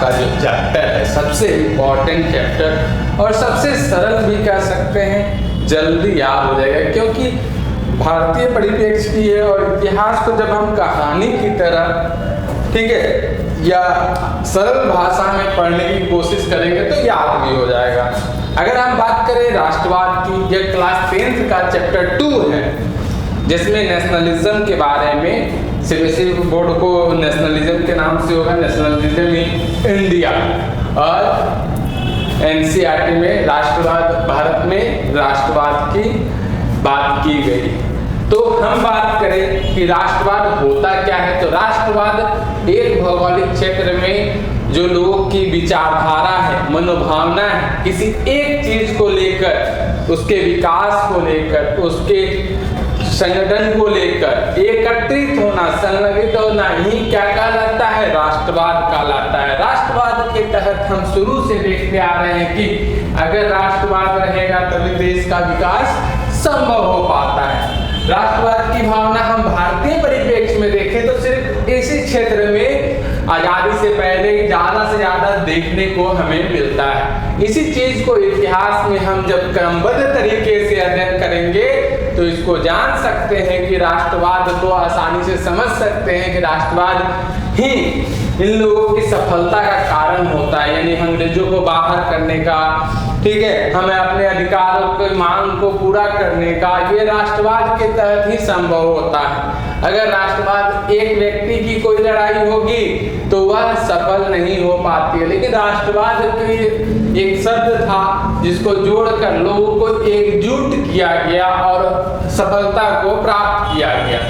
का जो चैप्टर है, सबसे इम्पोर्टेंट चैप्टर और सबसे सरल भी कह सकते हैं, जल्दी याद हो जाएगा क्योंकि भारतीय परिप्रेक्ष्य की है और इतिहास को जब हम कहानी की तरह, ठीक है, या सरल भाषा में पढ़ने की कोशिश करेंगे तो याद भी हो जाएगा। अगर हम बात करें राष्ट्रवाद की, यह क्लास 10th का चैप्टर 2 है जिसमें नेशनलिज्म के बारे में, सीबीएसई बोर्ड को नेशनलिज्म के नाम से होगा नेशनलिज्म इन इंडिया, और एनसीईआरटी में राष्ट्रवाद, भारत में राष्ट्रवाद की बात की गई। तो हम बात करें कि राष्ट्रवाद होता क्या है, तो राष्ट्रवाद एक भौगोलिक क्षेत्र में जो लोगों की विचारधारा है, मनोभावना है, किसी एक चीज को लेकर, उसके विकास को लेकर, उसके संगठन को लेकर एकत्रित होना, संगठित होना ही क्या कहलाता है, राष्ट्रवाद कहलाता है। राष्ट्रवाद के तहत हम शुरू से देखते आ रहे हैं कि अगर राष्ट्रवाद रहेगा तभी देश का विकास संभव हो पाता है। राष्ट्रवाद की भावना हम भारतीय परिप्रेक्ष्य में देखें तो सिर्फ इसी क्षेत्र में आजादी से पहले ज्यादा से ज्यादा देखने को हमें मिलता है। इसी चीज को इतिहास में हम जब क्रमबद्ध तरीके से अध्ययन करेंगे तो इसको जान सकते हैं कि राष्ट्रवाद को आसानी से समझ सकते हैं कि राष्ट्रवाद ही इन लोगों की सफलता का कारण होता है, यानी अंग्रेजों को बाहर करने का, ठीक है, हमें अपने अधिकारों की मांग को पूरा करने का, ये राष्ट्रवाद के तहत ही संभव होता है। अगर राष्ट्रवाद एक व्यक्ति की कोई लड़ाई होगी तो वह सफल नहीं हो पाती है, लेकिन राष्ट्रवाद की एक शब्द था जिसको जोड़कर लोगों को एकजुट किया गया और सफलता को प्राप्त किया गया।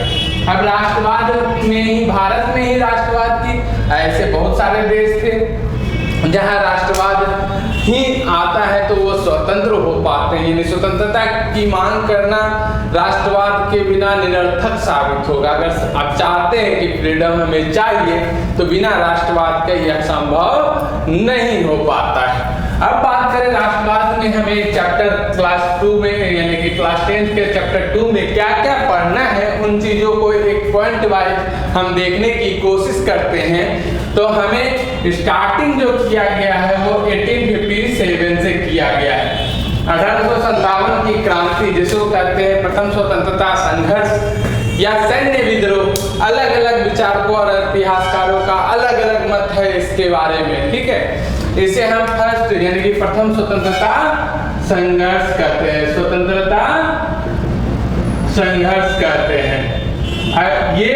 अब राष्ट्रवाद में ही, भारत में ही राष्ट्रवाद की ऐसे बहुत सारे देश थे जहां राष्ट्रवाद ही आता है तो वो स्वतंत्र हो पाते हैं, यानी स्वतंत्रता की मांग करना राष्ट्रवाद के बिना निरर्थक साबित होगा। अगर आप चाहते हैं कि फ्रीडम हमें चाहिए तो बिना राष्ट्रवाद के यह संभव नहीं हो पाता है। अब बात करें राष्ट्रवाद में हमें चैप्टर क्लास 2 में, यानी कि क्लास 10 के चैप्टर 2 में क्या क्या पढ़ना है, उन चीजों को एक पॉइंट वाइज हम देखने की कोशिश करते हैं। तो हमें स्टार्टिंग जो किया गया है वो 1857 से किया गया है। 1857 की क्रांति जिसको कहते हैं प्रथम स्वतंत्रता संघर्ष या सैन्य विद्रोह, अलग अलग विचारकों और इतिहासकारों का अलग अलग मत है इसके बारे में, ठीक है। इसे हम फर्स्ट यानी कि प्रथम स्वतंत्रता संघर्ष कहते हैं, स्वतंत्रता संघर्ष कहते हैं। ये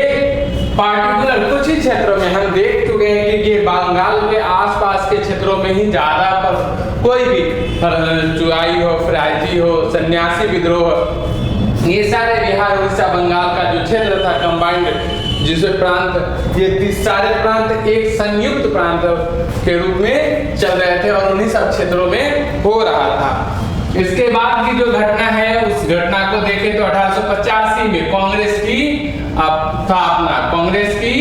पार्टिकुलर कुछ ही क्षेत्रों में हम देख चुके हैं कि ये बंगाल के आसपास के क्षेत्रों में ही ज्यादा, पर कोई भी चुराई हो, फ्राइजी हो, सन्यासी विद्रोह, ये सारे बिहार, उड़ीसा, बंगाल का जो क्षेत्र था कंबाइंड, जिसे प्रांत, ये सारे प्रांत एक संयुक्त प्रांत के रूप में चल रहे थे और उन्हीं सब क्षेत्रों में हो रहा था। इसके बाद की जो घटना है उस घटना को देखें तो 1885 में कांग्रेस की स्थापना, कांग्रेस की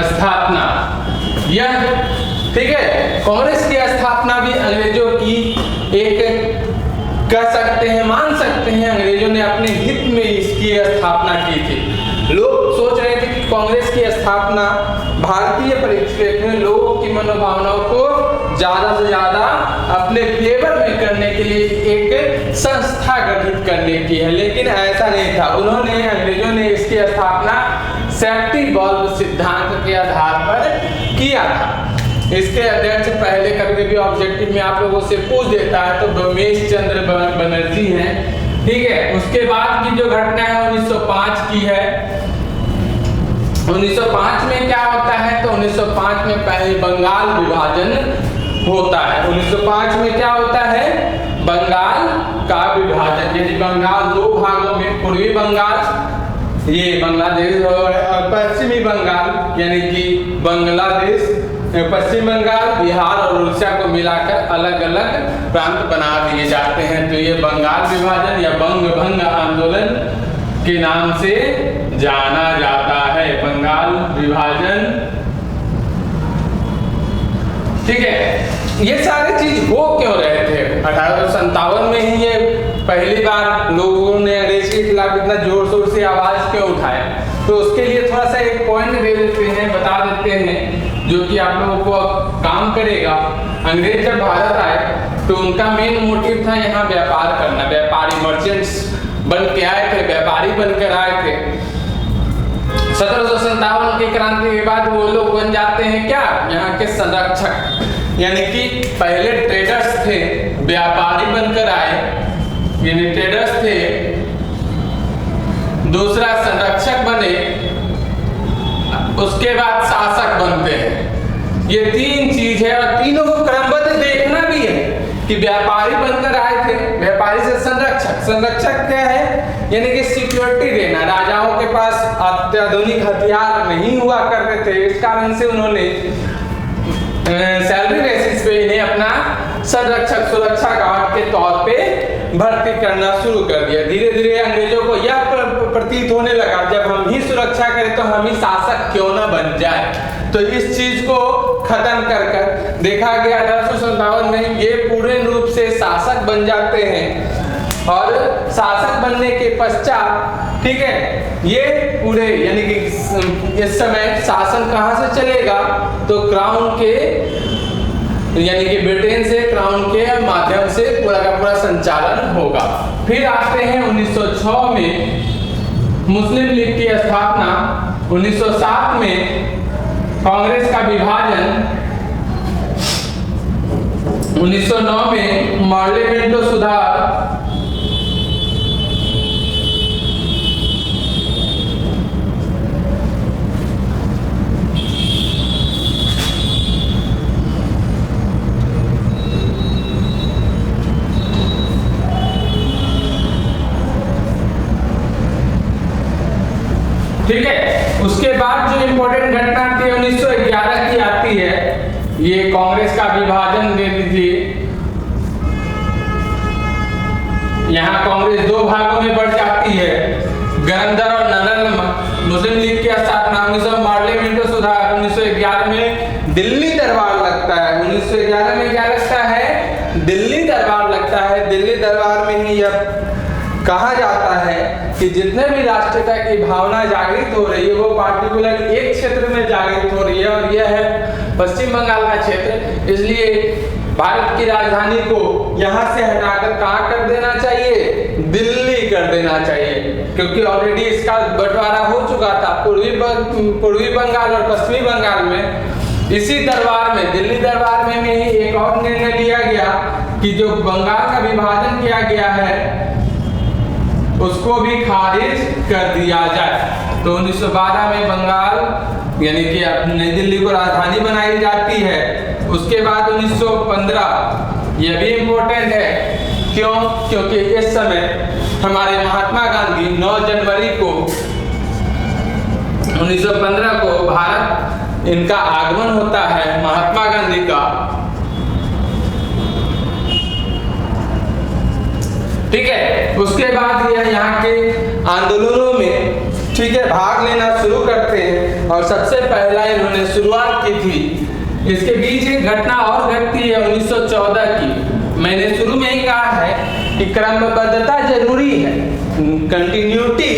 स्थापना, यह, ठीक है, कांग्रेस की स्थापना भी अंग्रेजों की एक, कह सकते हैं, मान सकते हैं, अंग्रेजों ने अपने हित में इसकी स्थापना की थी। लोग सोच रहे थे कि कांग्रेस की स्थापना भारतीय परिप्रेक्ष्य में लोगों की मनोभावनाओं को ज्यादा से ज्यादा अपने फेवर में करने के लिए एक संस्था गठित करने की है, लेकिन ऐसा नहीं था। उन्होंने, अंग्रेजों ने इसकी स्थापना सेफ्टी बल्ब सिद्धांत के आधार पर किया था। इसके अध्यक्ष पहले कभी भी ऑब्जेक्टिव में आप लोगों से पूछ देता है तो रमेश चंद्र बनर्जी हैं, ठीक है। उसके बाद की जो घटना है 1905 की है। 1905 में क्या होता है, तो 1905 में पहले बंगाल विभाजन होता है। 1905 में क्या होता है, बंगाल का विभाजन, यानी बंगाल दो भागों में, पूर्वी बंगाल, ये बांग्लादेश, और पश्चिमी बंगाल यानी कि बांग्लादेश, पश्चिम बंगाल, बिहार और उड़ीसा को मिलाकर अलग अलग प्रांत बना दिए जाते हैं। तो ये बंगाल विभाजन या बंग भंग आंदोलन के नाम से जाना जाता है, बंगाल विभाजन, ठीक है। ये सारी चीज हो क्यों रहे थे? 1857 में ही ये पहली बार लोगों ने अंग्रेज के खिलाफ इतना जोर शोर से आवाज क्यों उठाया? तो उसके लिए थोड़ा सा एक पॉइंट दे देते हैं, बता देते हैं, जो कि आप लोगों को काम करेगा। अंग्रेज जब भारत आए तो उनका मेन मोटिव था यहाँ व्यापार करना। व्यापारी मर्चेंट्स बन के आए थे, व्यापारी बनकर आए थे। 1757 की क्रांति के बाद वो लोग बन जाते हैं क्या, यहाँ के संरक्षक, यानी कि पहले ट्रेडर्स थे, व्यापारी बनकर आए, यानी ट्रेडर्स थे, दूसरा संरक्षक बने, उसके बाद शासक बनते हैं। ये तीन चीज है और तीनों को क्रमबद्ध देखना भी है कि व्यापारी बनकर आए थे, व्यापारी से संरक्षक। संरक्षक क्या है, यानी कि सिक्योरिटी देना। राजाओं के पास अत्याधुनिक हथियार नहीं हुआ करते थे, इस कारण से उन्होंने सैलरी बेसिस पे इन्हें अपना संरक्षक, सुरक्षा गार्ड के तौर पे भर्ती करना शुरू कर दिया। धीरे धीरे अंग्रेजों को यह प्रतीत होने लगा, जब हम ही सुरक्षा करें तो हम ही शासक क्यों ना बन जाए। तो इस चीज को खत्म कर देखा गया 1857 में ये पूर्ण रूप से शासक बन जाते हैं। और शासक बनने के पश्चात, ठीक है, ये पूरे यानी कि इस समय शासन कहाँ से चलेगा, तो क्राउन के, यानी कि ब्रिटेन से, क्राउन के माध्यम से पूरा का पूरा संचालन होगा। फिर आते हैं 1906 में मुस्लिम लीग की स्थापना, 1907 में कांग्रेस का विभाजन, 1909 में मार्ले मिंटो सुधार, ठीक है। उसके बाद जो इंपॉर्टेंट घटना थी 1911 की आती है, ये कांग्रेस का विभाजन दे दीजिए। यहाँ कांग्रेस दो भागों में बढ़ जाती है, गरंदर और नरल। मुस्लिम लीग की स्थापना 1900 मार्ले मिंटो सुधार, 1911 में दिल्ली दरबार लगता है। 1911 में क्या लगता है, दिल्ली दरबार लगता है। दिल्ली दरबार में ही यह कहा जाता है कि जितने भी राष्ट्रीयता की भावना जागृत हो रही है वो पार्टिकुलर एक क्षेत्र में जागृत हो रही है, और यह है पश्चिम बंगाल का क्षेत्र। इसलिए भारत की राजधानी को यहाँ से हटाकर कहाँ कर देना चाहिए, दिल्ली कर देना चाहिए, क्योंकि ऑलरेडी इसका बंटवारा हो चुका था पूर्वी बंगाल और पश्चिमी बंगाल में। इसी दरबार में, दिल्ली दरबार में ही एक और निर्णय लिया गया कि जो बंगाल का विभाजन किया गया है उसको भी खारिज कर दिया जाए। तो 1912 में बंगाल यानी कि नई दिल्ली को राजधानी बनाई जाती है। उसके बाद 1915, यह भी इम्पोर्टेंट है, क्यों, क्योंकि इस समय हमारे महात्मा गांधी 9 जनवरी को 1915 को भारत इनका आगमन होता है, महात्मा गांधी का, ठीक है। उसके बाद यह यहाँ के आंदोलनों में, ठीक है, भाग लेना शुरू करते हैं और सबसे पहला इन्होंने शुरुआत की थी। इसके बीच एक घटना और घटती है 1914 की। मैंने शुरू में ही कहा है कि क्रमबद्धता जरूरी है, कंटिन्यूटी,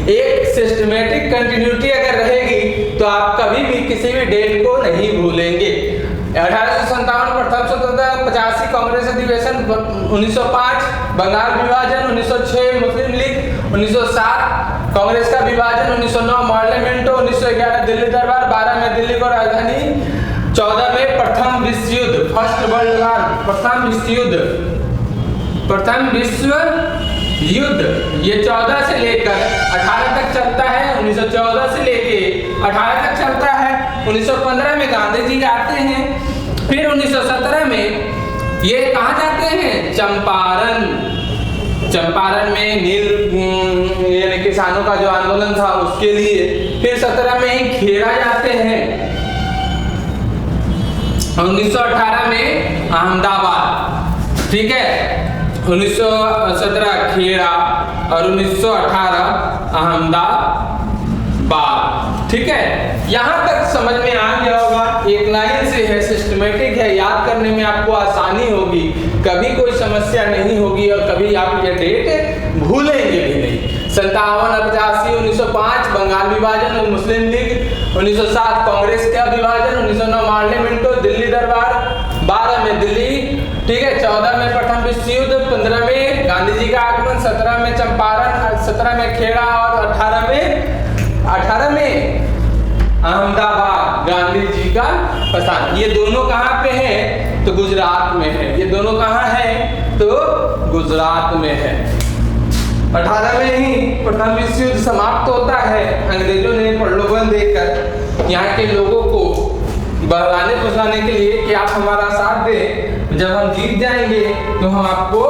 एक सिस्टमेटिक कंटिन्यूटी अगर रहेगी तो आप कभी भी किसी भी डेट को नहीं भूलेंगे। 1857 प्रथम स्वतंत्रता, 85 कांग्रेस अधिवेशन, 1905 बंगाल विभाजन, 1906 मुस्लिम लीग, 1907 कांग्रेस का विभाजन, 1909 मार्ले मिंटो, 1911 दिल्ली दरबार, 12 में दिल्ली को राजधानी, 14 में प्रथम विश्व युद्ध, फर्स्ट वर्ल्ड वॉर, प्रथम विश्व युद्ध, प्रथम विश्व युद्ध, ये 14 से लेकर 18 तक चलता है। 1914 से लेके 18 तक चलता है। 1915 में गांधी जी आते हैं। फिर 1917 में ये कहाँ जाते हैं, चंपारण। चंपारण में नील यानी किसानों का जो आंदोलन था उसके लिए। फिर 17 में ही खेड़ा जाते हैं। 1918 में अहमदाबाद, ठीक है, 1917 खेड़ा और 1918 अहमदाबाद, ठीक है। यहाँ तक समझ में आ गया होगा, एक लाइन से है, सिस्टमेटिक है, याद करने में आपको आसानी होगी, कभी कोई समस्या नहीं होगी और कभी आप ये डेट भूलेंगे भी नहीं। 57, 85, 1905 बंगाल विभाजन मुस्लिम लीग, 1907 कांग्रेस का विभाजन, 1909 मार्ले मिंटो दिल्ली दरबार, 12 में दिल्ली, ठीक है, 14 में प्रथम विश्व युद्ध, 15 में गांधी जी का आगमन, 17 में चंपारण, 17 में खेड़ा और 18 में अहमदाबाद गांधी जी का प्रस्थान। ये दोनों कहाँ पे हैं? तो गुजरात में है। ये दोनों कहाँ हैं? तो गुजरात में है। 18 में ही प्रथम विश्व युद्ध समाप्त होता है। अंग्रेजों ने प्रलोभन देकर यहाँ के लोगों को बहलाने फुसलाने के लिए कि आप हमारा साथ दें, जब हम जीत जाएंगे तो हम आपको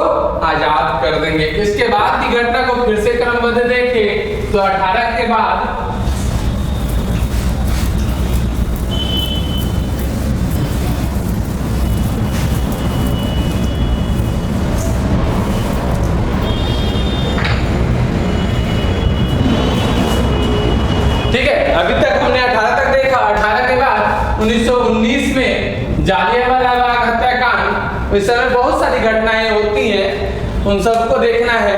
आजाद कर देंगे। इसके बाद की घटना को फिर से क्रमबद्ध देखें तो 18 के बाद ठीक है, अभी तक हमने 18 तक देखा। 18 के बाद 1919 में जालियांवाला बाग हत्याकांड, इस समय बहुत सारी घटनाएं होती हैं, उन सबको देखना है।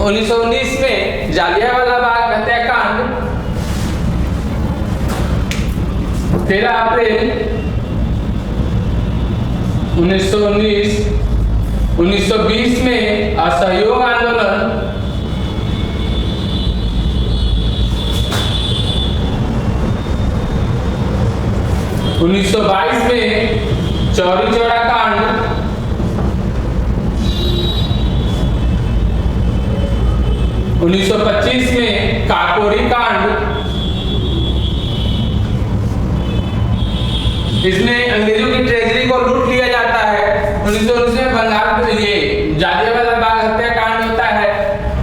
1919 में जालियांवाला बाग हत्याकांड, 13 अप्रैल 1919, 1920 में असहयोग आंदोलन, 1922 में चौरी चौरा कांड, 1925 में काकोरी कांड, इसमें अंग्रेजों की ट्रेजरी को लूट लिया जाता है। 1919 में बंगाल में ये जालियांवाला बाग हत्याकांड होता है।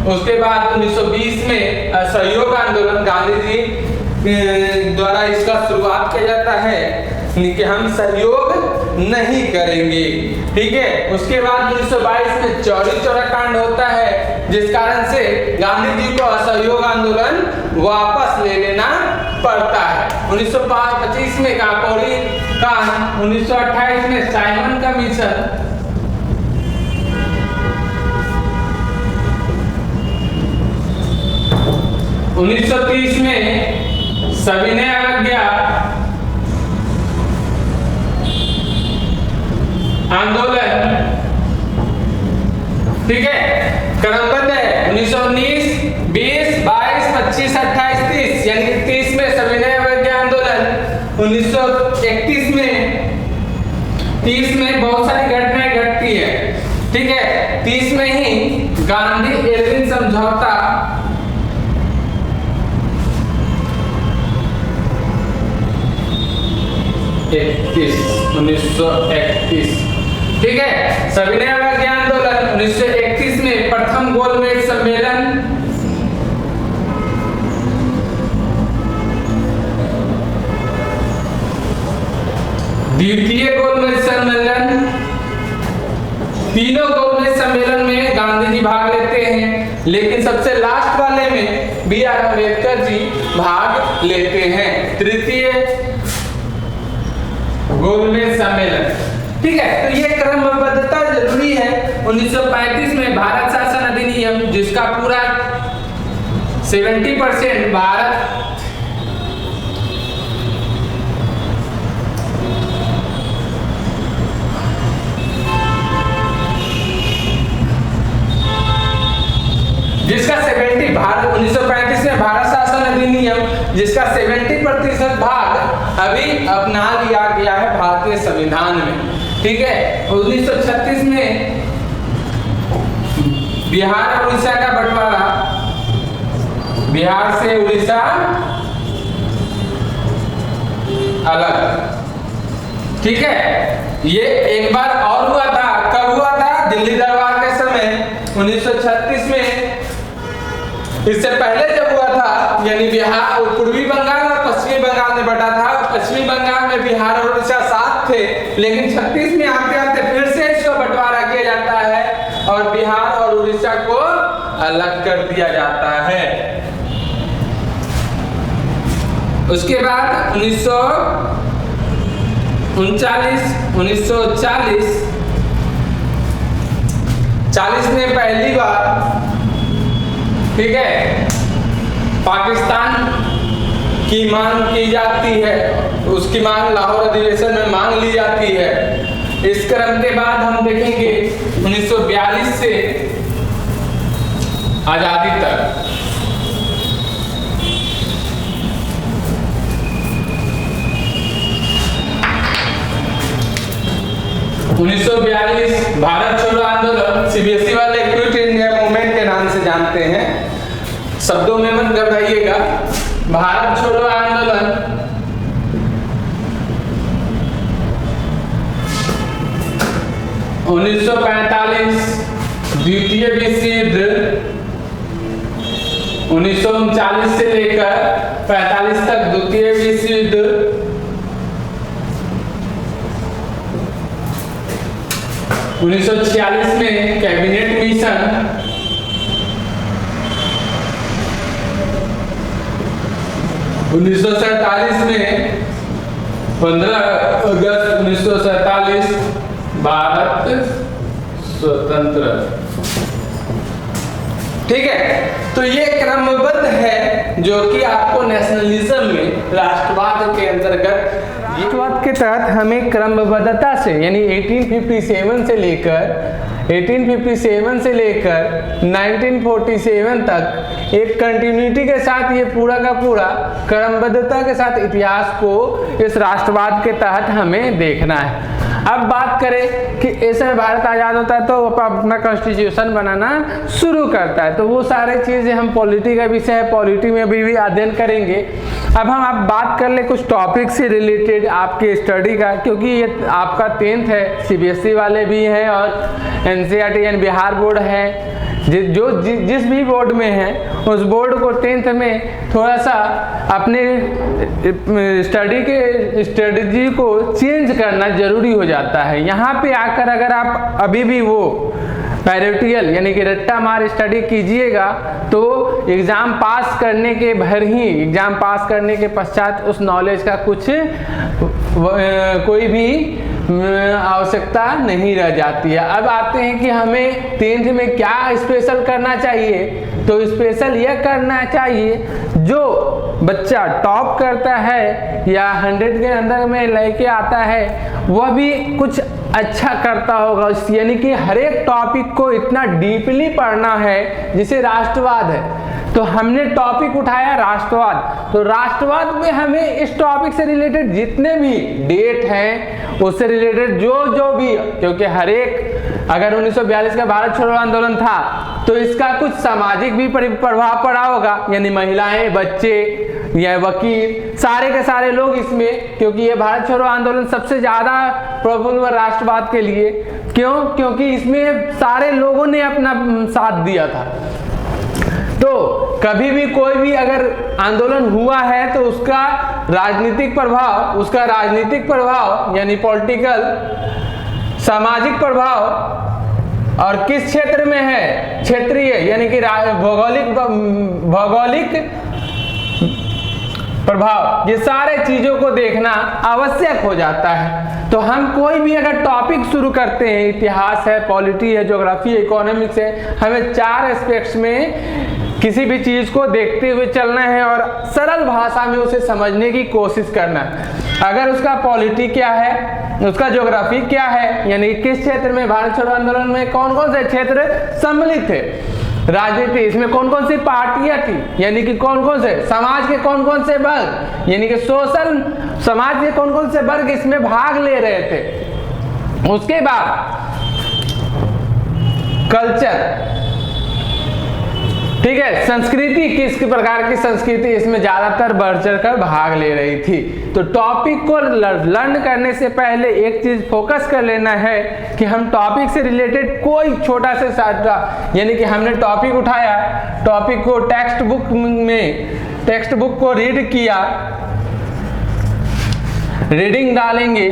उसके बाद 1920 में असहयोग आंदोलन, गांधी जी द्वारा इसका शुरुआत किया जाता है कि हम सहयोग नहीं करेंगे, ठीक है। उसके बाद 1922 में चौरी चौरा कांड होता है, जिस कारण से गांधी जी को असहयोग आंदोलन वापस ले लेना पड़ता है। 1925 में काकोरी कांड, 1928 में साइमन कमीशन, 1930 में सविनय अवज्ञा आंदोलन, ठीक है, क्रमबद्ध है। 1919, 20, 22, 25, 28, 30, यानी कि 30 में सविनय अवज्ञा आंदोलन, 1931 में, 30 में बहुत सारी घटनाएं घटती है, ठीक है। 30 में ही गांधी एल्विन समझौता, 1931, ठीक है। सविनय अवज्ञा आंदोलन, 1931 में प्रथम गोलमेज सम्मेलन, द्वितीय गोलमेज सम्मेलन, तीनों गोलमेज सम्मेलन में गांधी जी भाग लेते हैं, लेकिन सबसे लास्ट वाले में B.R. अम्बेडकर जी भाग लेते हैं, तृतीय गोलमेज सम्मेलन, ठीक है। तो ये क्रमबद्धता जरूरी है। 1935 में भारत शासन अधिनियम, जिसका पूरा 70% भारत जिसका 70 भारत 1935 में भारत शासन अधिनियम, जिसका 70% भाग अभी अपना लिया गया है भारतीय संविधान में, ठीक है। 1936 में बिहार और उड़ीसा का बंटवारा, बिहार से उड़ीसा अलग, ठीक है। ये एक बार और हुआ था, कब हुआ था? दिल्ली दरबार के समय 1936 में। इससे पहले जब हुआ था, यानी बिहार, पूर्वी बंगाल और पश्चिमी बंगाल में बटा था। पश्चिमी बंगाल में बिहार और उड़ीसा साथ थे, लेकिन 36 में आते आते फिर से इसका बंटवारा किया जाता है और बिहार और उड़ीसा को अलग कर दिया जाता है। उसके बाद 1939 में पहली बार, ठीक है, पाकिस्तान की मांग की जाती है, उसकी मांग लाहौर अधिवेशन में मांग ली जाती है। इस क्रम के बाद हम देखेंगे 1942 से आजादी तक। 1942 भारत छोड़ो आंदोलन, सीबीएसई वाले क्विट इंडिया मूवमेंट के नाम से जानते हैं, शब्दों में मत घबराइएगा। भारत छोड़ो आंदोलन 1945 द्वितीय विश्व युद्ध 1939 से लेकर 45 तक द्वितीय विश्व युद्ध, 1946 में कैबिनेट मिशन, 1947 में 15 अगस्त 1947 भारत स्वतंत्र। ठीक है, तो ये क्रमबद्ध है जो कि आपको नेशनलिज्म में राष्ट्रवाद के अंतर्गत, राष्ट्रवाद के तहत हमें क्रमबद्धता से यानी 1857 से लेकर 1947 तक एक कंटिन्यूटी के साथ ये पूरा का पूरा क्रमबद्धता के साथ इतिहास को इस राष्ट्रवाद के तहत हमें देखना है। अब बात करें कि ऐसे भारत आज़ाद होता है तो अपना कॉन्स्टिट्यूशन बनाना शुरू करता है, तो वो सारे चीज़ें हम पॉलिटी का विषय है, पॉलिटी में भी अध्ययन करेंगे। अब हम बात कर ले कुछ टॉपिक से रिलेटेड आपके स्टडी का, क्योंकि ये आपका 10th है, सीबीएसई वाले भी हैं और एनसीईआरटी यानी बिहार बोर्ड है, जिस भी बोर्ड में है उस बोर्ड को 10th में थोड़ा सा अपने स्टडी के स्ट्रेटजी को चेंज करना जरूरी हो जाता है। यहाँ पे आकर अगर आप अभी भी वो पैरेटियल यानी कि रट्टा मार स्टडी कीजिएगा तो एग्ज़ाम पास करने के भर ही, एग्ज़ाम पास करने के पश्चात उस नॉलेज का कुछ कोई भी आवश्यकता नहीं रह जाती है। अब आते हैं कि हमें 10th में क्या स्पेशल करना चाहिए, तो स्पेशल यह करना चाहिए जो बच्चा टॉप करता है या 100 के अंदर में लेके आता है वह भी कुछ अच्छा करता होगा, यानी कि हर एक टॉपिक को इतना डीपली पढ़ना है जिसे राष्ट्रवाद है। तो हमने टॉपिक उठाया राष्ट्रवाद, तो राष्ट्रवाद में हमें इस टॉपिक से रिलेटेड जितने भी डेट हैं उससे रिलेटेड जो भी, क्योंकि हर एक अगर 1942 का भारत छोड़ो आंदोलन था तो इसका कुछ सामाजिक भी प्रभाव पड़ा होगा, यानी महिलाएं, बच्चे या वकील, सारे के सारे लोग इसमें, क्योंकि ये भारत छोड़ो आंदोलन सबसे ज़्यादा प्रबल हुआ राष्ट्रवाद के लिए। क्यों? क्योंकि इसमें सारे लोगों ने अपना साथ दिया था। तो कभी भी कोई भी अगर आंदोलन हुआ है तो उसका राजनीतिक प्रभाव यानी पॉलिटिकल, सामाजिक प्रभाव और किस क्षेत्र में है, क्षेत्रीय यानी कि भौगोलिक प्रभाव, ये सारे चीजों को देखना आवश्यक हो जाता है। तो हम कोई भी अगर टॉपिक शुरू करते हैं, इतिहास है, पॉलिटी है, ज्योग्राफी, इकोनॉमिक्स है, हमें 4 एस्पेक्ट्स में किसी भी चीज को देखते हुए चलना है और सरल भाषा में उसे समझने की कोशिश करना है। अगर उसका पॉलिटी क्या है, उसका ज्योग्राफी क्या है, यानी किस क्षेत्र में भारत छोड़ो आंदोलन में कौन कौन से क्षेत्र सम्मिलित थे, राजनीति इसमें कौन कौन सी पार्टियां थी, यानी कि कौन कौन से समाज के कौन कौन से वर्ग, यानी कि सोशल समाज के कौन कौन से वर्ग इसमें भाग ले रहे थे। उसके बाद कल्चर, ठीक है, संस्कृति, किस प्रकार की संस्कृति इसमें ज्यादातर बढ़ चढ़ कर भाग ले रही थी। तो टॉपिक को लर्न करने से पहले एक चीज फोकस कर लेना है कि हम टॉपिक से रिलेटेड कोई छोटा से यानी कि हमने टॉपिक उठाया, टॉपिक को टेक्स्ट बुक को रीड किया, रीडिंग डालेंगे,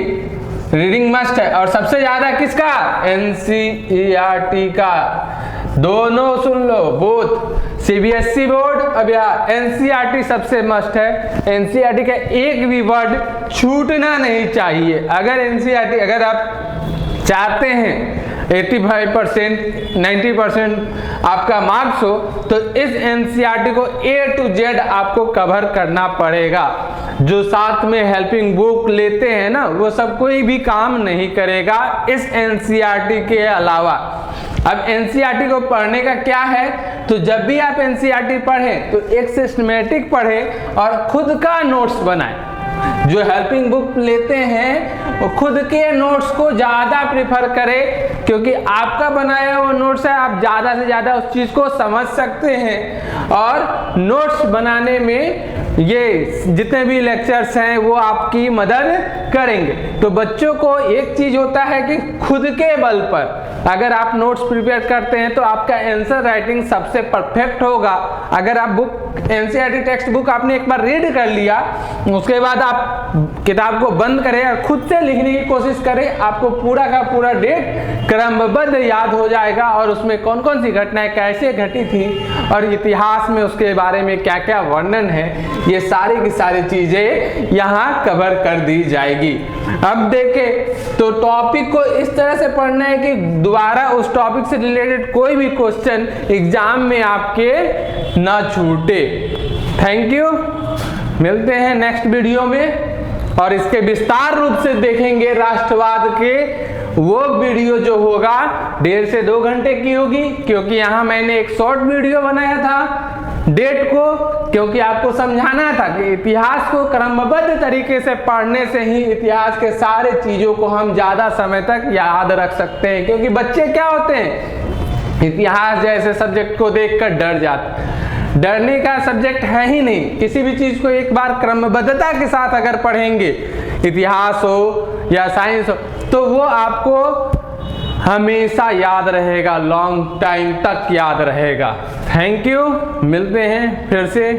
रीडिंग मस्ट है, और सबसे ज्यादा किसका, एनसीईआरटी का, दोनों सुन लो, बोथ सीबीएसई बोर्ड अब या एनसीईआरटी सबसे मस्ट है। एनसीईआरटी का एक भी वर्ड छूटना नहीं चाहिए। अगर एनसीईआरटी, अगर आप चाहते हैं 85% 90% आपका मार्क्स हो, तो इस एनसीईआरटी को A to Z आपको कवर करना पड़ेगा। जो साथ में हेल्पिंग बुक लेते हैं ना, वो सब कोई भी काम नहीं करेगा इस एनसीईआरटी के अलावा। अब एनसीईआरटी को पढ़ने का क्या है, तो जब भी आप एनसीईआरटी पढ़ें तो एक सिस्टमेटिक पढ़ें और खुद का नोट्स बनाएं। जो हेल्पिंग बुक लेते हैं वो खुद के नोट्स को ज़्यादा प्रेफर करें, क्योंकि आपका बनाया हुआ नोट्स है, आप ज़्यादा से ज़्यादा उस चीज़ को समझ सकते हैं। और नोट्स बनाने में ये जितने भी लेक्चर्स हैं वो आपकी मदद करेंगे। तो बच्चों को एक चीज़ होता है कि खुद के बल पर अगर आप नोट्स प्रिपेयर करते हैं तो आपका आंसर राइटिंग सबसे परफेक्ट होगा। अगर आप बुक एनसीईआरटी टेक्स्ट बुक आपने एक बार रीड कर लिया, उसके बाद आप किताब को बंद करें और खुद से लिखने की कोशिश करें, आपको पूरा का पूरा डेट क्रमबद्ध याद हो जाएगा और उसमें कौन कौन सी घटनाएं कैसे घटी थी और इतिहास में उसके बारे में क्या क्या वर्णन है, ये सारी की सारी चीजें यहाँ कवर कर दी जाएगी। अब देखें तो टॉपिक को इस तरह से पढ़ना है कि दोबारा उस टॉपिक से रिलेटेड कोई भी क्वेश्चन एग्जाम में आपके ना छूटे। थैंक यू, मिलते हैं नेक्स्ट वीडियो में और इसके विस्तार रूप से देखेंगे। राष्ट्रवाद के वो वीडियो जो होगा 1.5 से 2 घंटे की होगी, क्योंकि यहाँ मैंने एक शॉर्ट वीडियो बनाया था डेट को, क्योंकि आपको समझाना था कि इतिहास को क्रमबद्ध तरीके से पढ़ने से ही इतिहास के सारे चीज़ों को हम ज़्यादा समय तक याद रख सकते हैं। क्योंकि बच्चे क्या होते हैं, इतिहास जैसे सब्जेक्ट को देखकर डर जाते हैं। डरने का सब्जेक्ट है ही नहीं। किसी भी चीज़ को एक बार क्रमबद्धता के साथ अगर पढ़ेंगे, इतिहास हो या साइंस हो, तो वो आपको हमेशा याद रहेगा, लॉन्ग टाइम तक याद रहेगा। थैंक यू, मिलते हैं फिर से